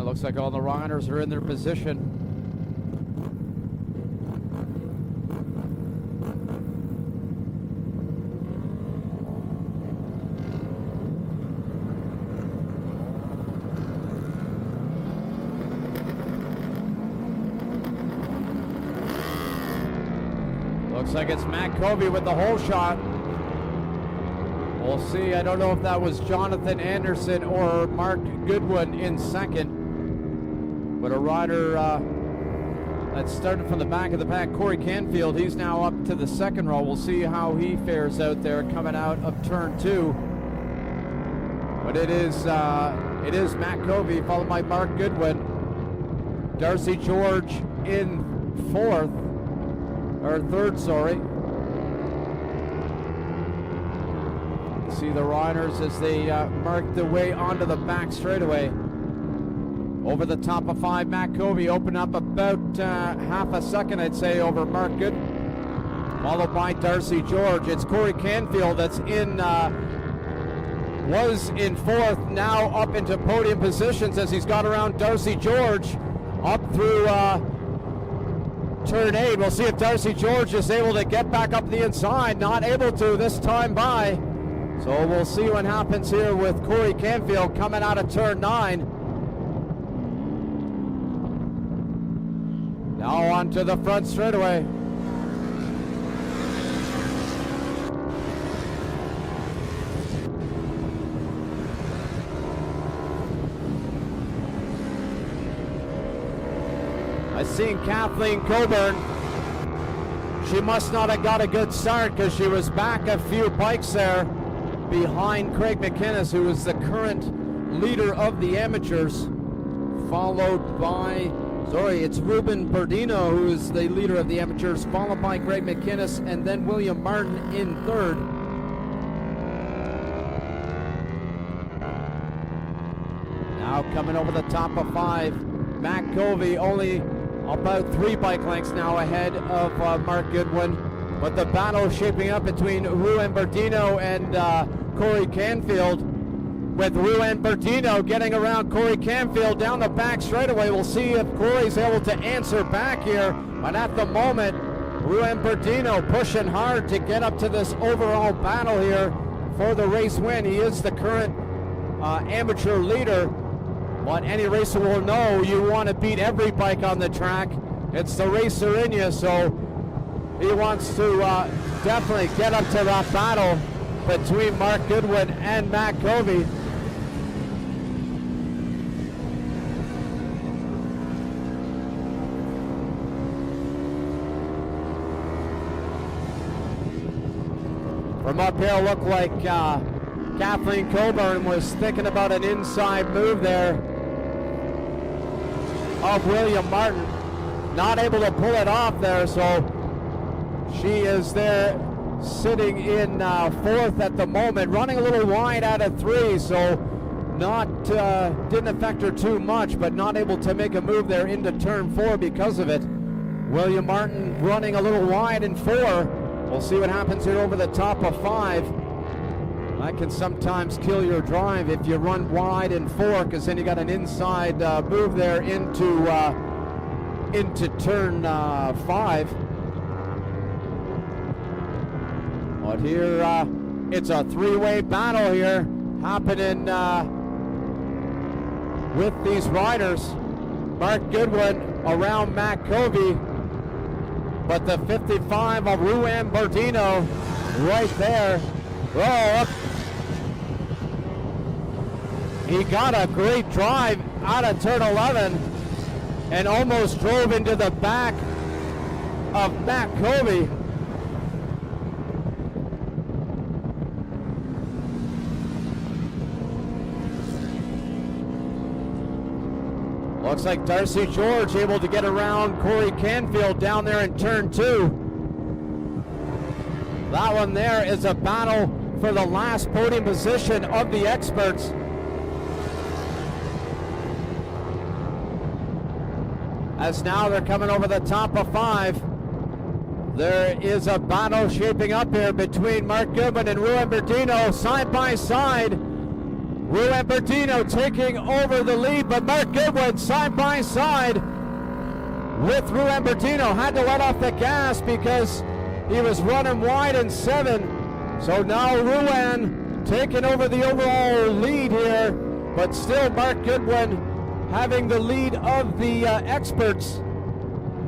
looks like all the riders are in their position. Looks like it's Matt Covey with the hole shot. We'll see. I don't know if that was Jonathan Anderson or Mark Goodwin in second. But a rider that started from the back of the pack, Corey Canfield, he's now up to the second row. We'll see how he fares out there coming out of turn 2. But it is Matt Covey followed by Mark Goodwin. Darcy George in third, sorry. See the riders as they mark their way onto the back straightaway. Over the top of 5, Matt Covey opened up about half a second, I'd say, over Mark Good. Followed by Darcy George. It's Corey Canfield that's was in 4th, now up into podium positions as he's got around Darcy George up through turn 8. We'll see if Darcy George is able to get back up the inside. Not able to this time by. So we'll see what happens here with Corey Canfield coming out of turn 9. Now onto the front straightaway. I seen Kathleen Coburn. She must not have got a good start because she was back a few bikes there behind Craig McInnes, who is the current leader of the amateurs, followed by, it's Ruben Berdino, who is the leader of the amateurs, followed by Craig McInnes, and then William Martin in 3rd. Now coming over the top of 5, Matt Covey only about 3 bike lengths now ahead of Mark Goodwin, but the battle shaping up between Ruben Berdino and Corey Canfield, with Ruben Berdino getting around Corey Canfield down the back straightaway. We'll see if Corey's able to answer back here, but at the moment, Ruben Berdino pushing hard to get up to this overall battle here for the race win. He is the current amateur leader. But any racer will know you want to beat every bike on the track. It's the racer in you, so he wants to definitely get up to that battle between Mark Goodwin and Matt Covey. From up here, it looked like Kathleen Coburn was thinking about an inside move there of William Martin. Not able to pull it off there, so she is there sitting in 4th at the moment, running a little wide out of 3, so didn't affect her too much, but not able to make a move there into turn 4 because of it. William Martin running a little wide in 4. We'll see what happens here over the top of 5. That can sometimes kill your drive if you run wide in 4, because then you got an inside move there into turn 5. But here it's a 3-way battle here happening with these riders. Mark Goodwin around Matt Covey, but the 55 of Ruben Berdino right there. Oh, he got a great drive out of turn 11 and almost drove into the back of Matt Covey. Looks like Darcy George able to get around Corey Canfield down there in turn 2. That one there is a battle for the last podium position of the experts. As now they're coming over the top of 5. There is a battle shaping up here between Mark Goodwin and Ruben Berdino side by side. Ruan Berdino taking over the lead, but Mark Goodwin side by side with Ruan Berdino. Had to let off the gas because he was running wide in 7. So now Ruan taking over the overall lead here, but still Mark Goodwin having the lead of the experts,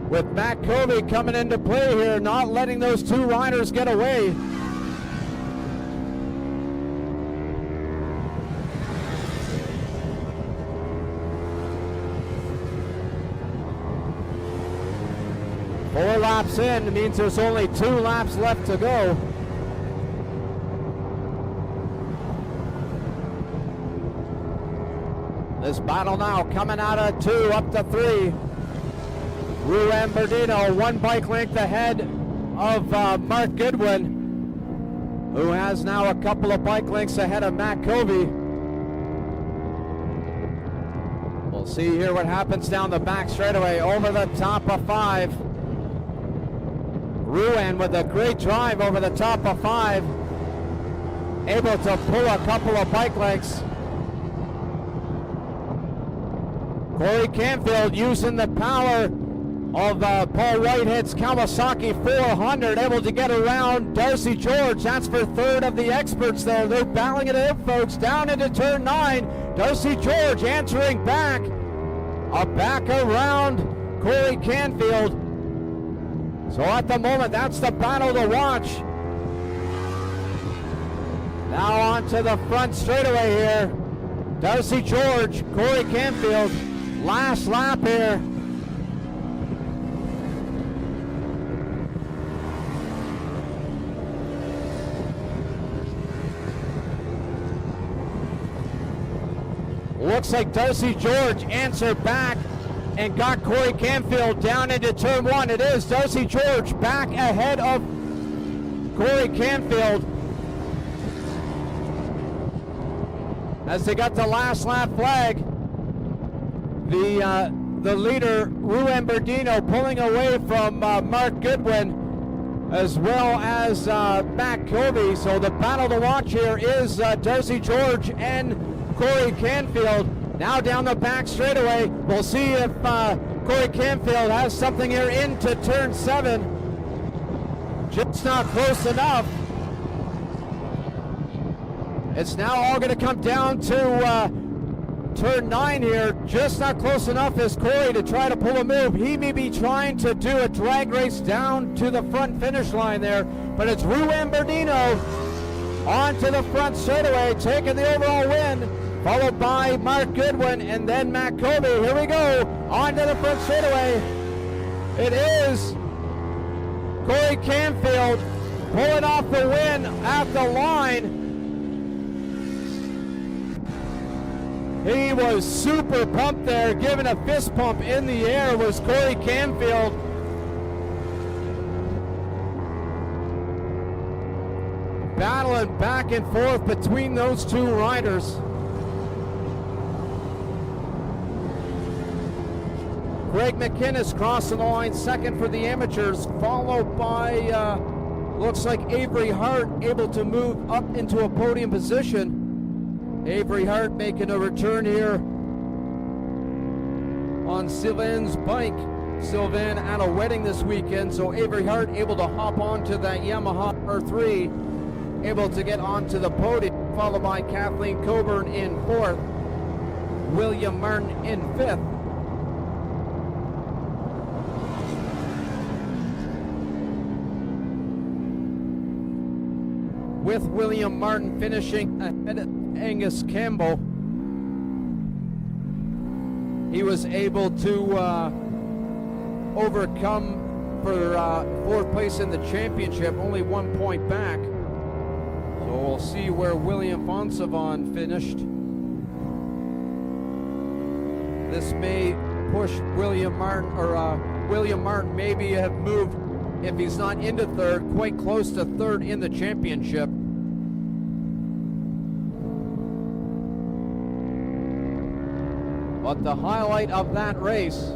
with Matt Covey coming into play here, not letting those two riders get away. Four laps in means there's only 2 laps left to go. This battle now coming out of 2 up to 3. Ruan Berdino 1 bike length ahead of Mark Goodwin, who has now a couple of bike lengths ahead of Matt Covey. We'll see here what happens down the back straightaway over the top of 5. Ruan with a great drive over the top of 5, able to pull a couple of bike lengths. Corey Canfield using the power of Paul Whitehead's Kawasaki 400, able to get around Darcy George. That's for 3rd of the experts there. They're battling it out, folks, down into turn 9. Darcy George answering back. Back around Corey Canfield. So at the moment, that's the battle to watch. Now on to the front straightaway here. Darcy George, Corey Canfield, last lap here. Looks like Darcy George answered back and got Corey Canfield down into turn 1. It is Darcy George back ahead of Corey Canfield as they got the last lap flag. The leader, Ruan Berdino, pulling away from Mark Goodwin as well as Matt Covey. So the battle to watch here is Darcy George and Corey Canfield. Now down the back straightaway, we'll see if Corey Canfield has something here into turn 7. Just not close enough. It's now all going to come down to turn 9 here. Just not close enough is Corey to try to pull a move. He may be trying to do a drag race down to the front finish line there, but it's Ruan Berdino on to the front straightaway, taking the overall win, followed by Mark Goodwin and then Matt Covey. Here we go, on to the front straightaway. It is Corey Canfield pulling off the win at the line. He was super pumped there, giving a fist pump in the air was Corey Canfield. Battling back and forth between those two riders. Greg McInnes crossing the line second for the amateurs, followed by, looks like Avery Hart, able to move up into a podium position. Avery Hart making a return here on Sylvain's bike. Sylvain at a wedding this weekend, so Avery Hart able to hop onto that Yamaha R3, able to get onto the podium, followed by Kathleen Coburn in 4th, William Martin in 5th. With William Martin finishing ahead of Angus Campbell. He was able to overcome for 4th place in the championship, only 1 point back. So we'll see where William Fonsavon finished. This may push William Martin, or William Martin maybe have moved, if he's not into 3rd, quite close to 3rd in the championship. But the highlight of that race,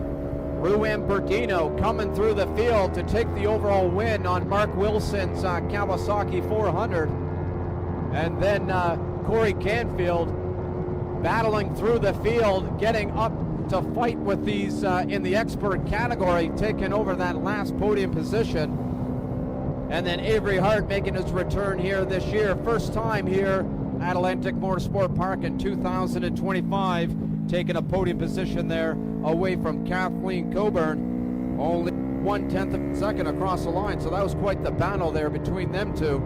Ruan Berdino coming through the field to take the overall win on Mark Wilson's Kawasaki 400. And then Corey Canfield battling through the field, getting up to fight with these in the expert category, taking over that last podium position. And then Avery Hart making his return here this year. First time here at Atlantic Motorsport Park in 2025, taking a podium position there away from Kathleen Coburn. Only 1/10 of a second across the line, so that was quite the battle there between them two.